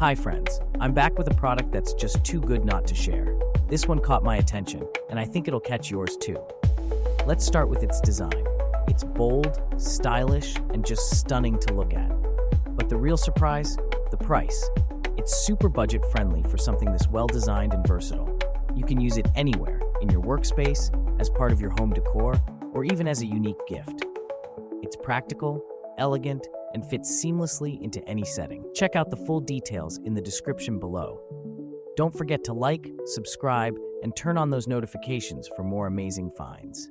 Hi friends, I'm back with a product that's just too good not to share. This one caught my attention, and I think it'll catch yours too. Let's start with its design. It's bold, stylish, and just stunning to look at. But the real surprise? The price. It's super budget friendly for something this well designed and versatile. You can use it anywhere, in your workspace, as part of your home decor, or even as a unique gift. It's practical, elegant, and fits seamlessly into any setting. Check out the full details in the description below. Don't forget to like, subscribe, and turn on those notifications for more amazing finds.